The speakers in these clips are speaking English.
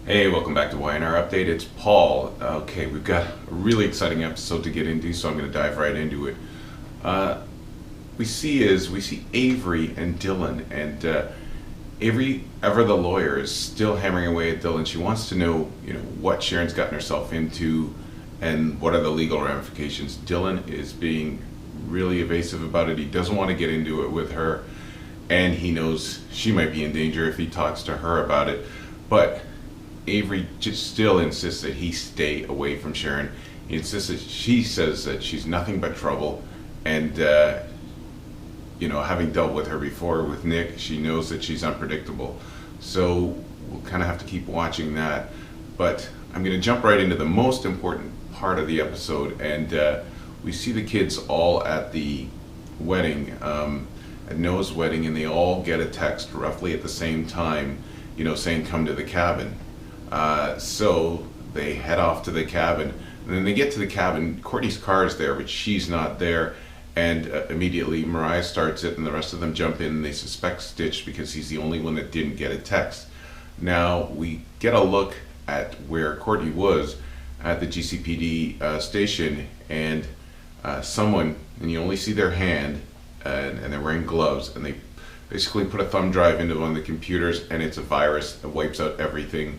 Hey, welcome back to YNR Update. It's Paul. Okay, we've got a really exciting episode to get into, so I'm going to dive right into it. Uh, we see Avery and Dylan, and Avery, ever the lawyer, is still hammering away at Dylan. She wants to know, what Sharon's gotten herself into, and what are the legal ramifications. Dylan is being really evasive about it. He doesn't want to get into it with her, and he knows she might be in danger if he talks to her about it. But Avery just still insists that he stay away from Sharon. He insists that she says that she's nothing but trouble, and having dealt with her before with Nick, she knows that she's unpredictable. So we'll kind of have to keep watching that. But I'm going to jump right into the most important part of the episode, and we see the kids all at the wedding, at Noah's wedding, and they all get a text roughly at the same time, saying come to the cabin. So they head off to the cabin, and then they get to the cabin. Courtney's car is there, but she's not there, and immediately Mariah starts it, and the rest of them jump in, and they suspect Stitch because he's the only one that didn't get a text. Now we get a look at where Courtney was at the GCPD station, and someone, and you only see their hand, and they're wearing gloves, and they basically put a thumb drive into one of the computers, and it's a virus that wipes out everything.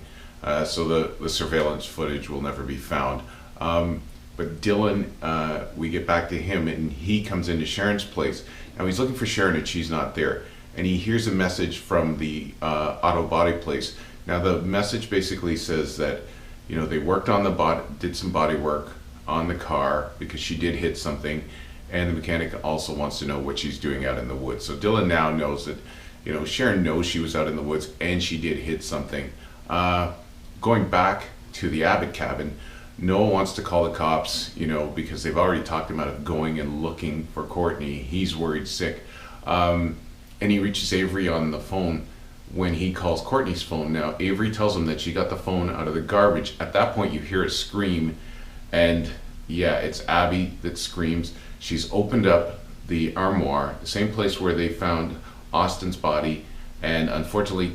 So the surveillance footage will never be found. But Dylan, we get back to him, and he comes into Sharon's place. Now he's looking for Sharon, and she's not there. And he hears a message from the auto body place. Now the message basically says that, they worked on the body, did some body work on the car because she did hit something, and the mechanic also wants to know what she's doing out in the woods. So Dylan now knows that, Sharon knows she was out in the woods and she did hit something. Going back to the Abbott cabin, Noah wants to call the cops, because they've already talked him out of going and looking for Courtney. He's worried sick. And he reaches Avery on the phone when he calls Courtney's phone. Now, Avery tells him that she got the phone out of the garbage. At that point, you hear a scream, and yeah, it's Abby that screams. She's opened up the armoire, the same place where they found Austin's body, and unfortunately,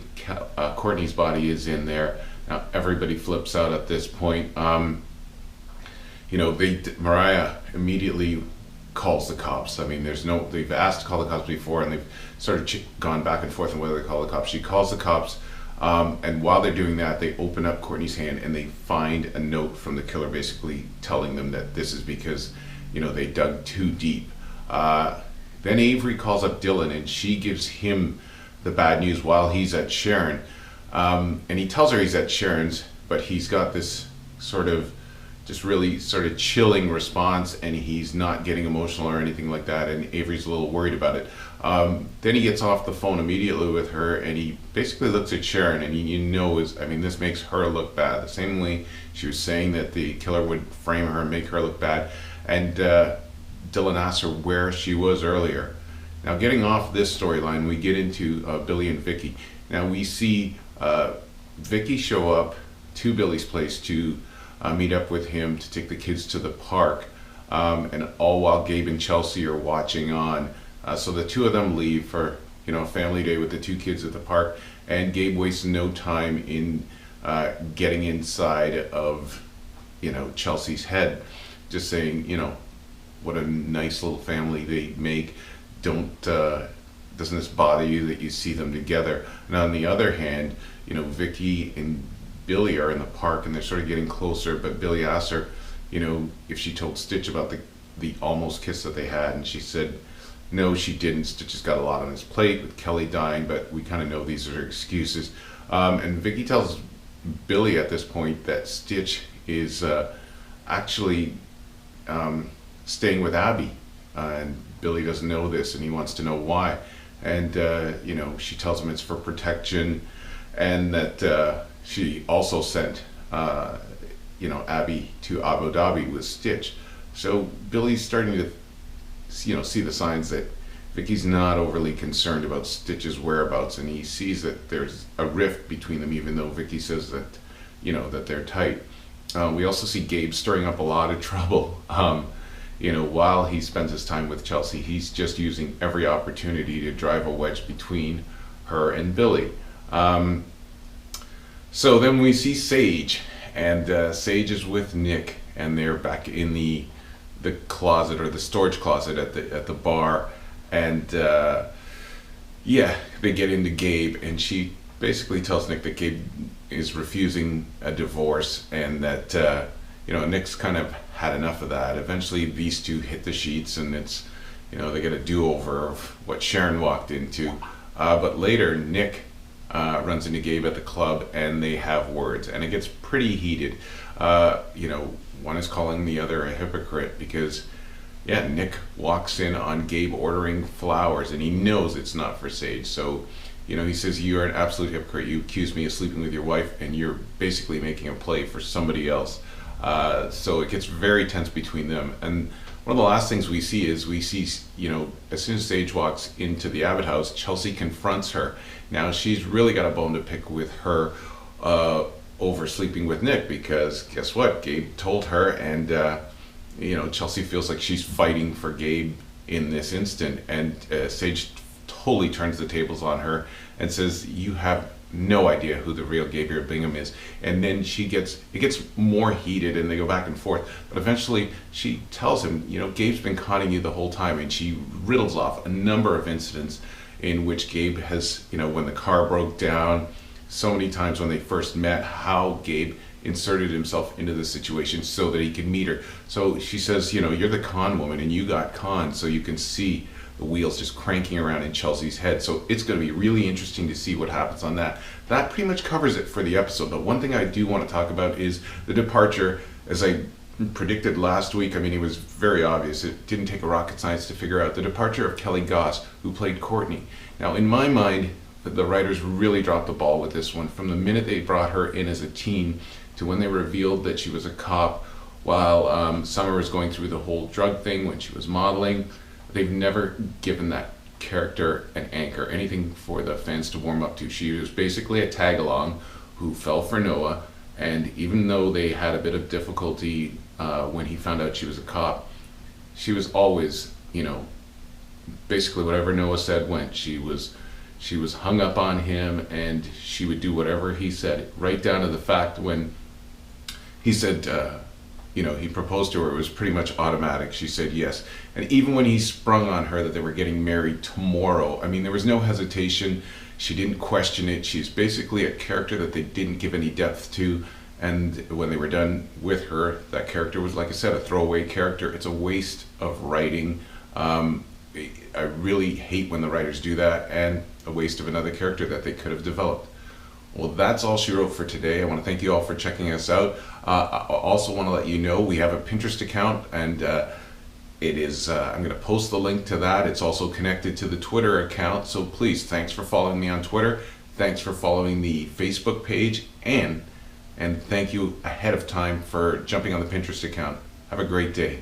Courtney's body is in there. Now everybody flips out at this point. Mariah immediately calls the cops. I mean, they've asked to call the cops before, and they've sort of gone back and forth on whether they call the cops. She calls the cops, and while they're doing that, they open up Courtney's hand and they find a note from the killer, basically telling them that this is because, they dug too deep. Then Avery calls up Dylan, and she gives him the bad news while he's at Sharon. And he tells her he's at Sharon's, but he's got this really chilling response, and he's not getting emotional or anything like that, and Avery's a little worried about it. Then he gets off the phone immediately with her, and he basically looks at Sharon, and this makes her look bad. The same way she was saying that the killer would frame her and make her look bad. And Dylan asks her where she was earlier. Now, getting off this storyline, we get into Billy and Vicky. Now we see Vicky show up to Billy's place to meet up with him to take the kids to the park, and all while Gabe and Chelsea are watching on. So the two of them leave for a family day with the two kids at the park, and Gabe wastes no time in getting inside of Chelsea's head, just saying what a nice little family they make. Doesn't this bother you that you see them together? And on the other hand, Vicky and Billy are in the park, and they're sort of getting closer, but Billy asks her, if she told Stitch about the almost kiss that they had, and she said no, she didn't. Stitch has got a lot on his plate with Kelly dying, but we kind of know these are excuses. And Vicky tells Billy at this point that Stitch is actually staying with Abby, and Billy doesn't know this, and he wants to know why. And she tells him it's for protection, and that she also sent Abby to Abu Dhabi with Stitch. So Billy's starting to see the signs that Vicky's not overly concerned about Stitch's whereabouts, and he sees that there's a rift between them, even though Vicky says that that they're tight. We also see Gabe stirring up a lot of trouble. While he spends his time with Chelsea, he's just using every opportunity to drive a wedge between her and Billy. So then we see Sage, and Sage is with Nick, and they're back in the closet, or the storage closet at the bar, and yeah, they get into Gabe, and she basically tells Nick that Gabe is refusing a divorce, and that Nick's kind of had enough of that. Eventually, these two hit the sheets, and it's they get a do-over of what Sharon walked into. But later, Nick runs into Gabe at the club, and they have words, and it gets pretty heated. One is calling the other a hypocrite because, yeah, Nick walks in on Gabe ordering flowers, and he knows it's not for Sage. So, he says, "You are an absolute hypocrite. You accuse me of sleeping with your wife, and you're basically making a play for somebody else." So it gets very tense between them. And one of the last things we see, as soon as Sage walks into the Abbott house, Chelsea confronts her. Now, she's really got a bone to pick with her over sleeping with Nick, because guess what? Gabe told her, and Chelsea feels like she's fighting for Gabe in this instant, and Sage totally turns the tables on her and says, "You have no idea who the real Gabriel Bingham is." And then it gets more heated, and they go back and forth. But eventually she tells him, "Gabe's been conning you the whole time," and she riddles off a number of incidents in which Gabe has, when the car broke down, so many times when they first met, how Gabe inserted himself into the situation so that he could meet her. So she says, "You're the con woman, and you got conned," so you can see the wheels just cranking around in Chelsea's head. So it's going to be really interesting to see what happens on that. That pretty much covers it for the episode. But one thing I do want to talk about is the departure. As I predicted last week, it was very obvious. It didn't take a rocket science to figure out the departure of Kelly Goss, who played Courtney. Now, in my mind, the writers really dropped the ball with this one. From the minute they brought her in as a teen to when they revealed that she was a cop while Summer was going through the whole drug thing when she was modeling, they've never given that character an anchor, anything for the fans to warm up to. She was basically a tag-along who fell for Noah, and even though they had a bit of difficulty when he found out she was a cop, she was always, basically whatever Noah said went. She was hung up on him, and she would do whatever he said, right down to the fact when he said, he proposed to her, it was pretty much automatic. She said yes. And even when he sprung on her that they were getting married tomorrow, there was no hesitation. She didn't question it. She's basically a character that they didn't give any depth to. And when they were done with her, that character was, like I said, a throwaway character. It's a waste of writing. I really hate when the writers do that, and a waste of another character that they could have developed. Well, that's all she wrote for today. I want to thank you all for checking us out. I also want to let you know we have a Pinterest account, and it is, I'm going to post the link to that. It's also connected to the Twitter account, so please, thanks for following me on Twitter. Thanks for following the Facebook page, and thank you ahead of time for jumping on the Pinterest account. Have a great day.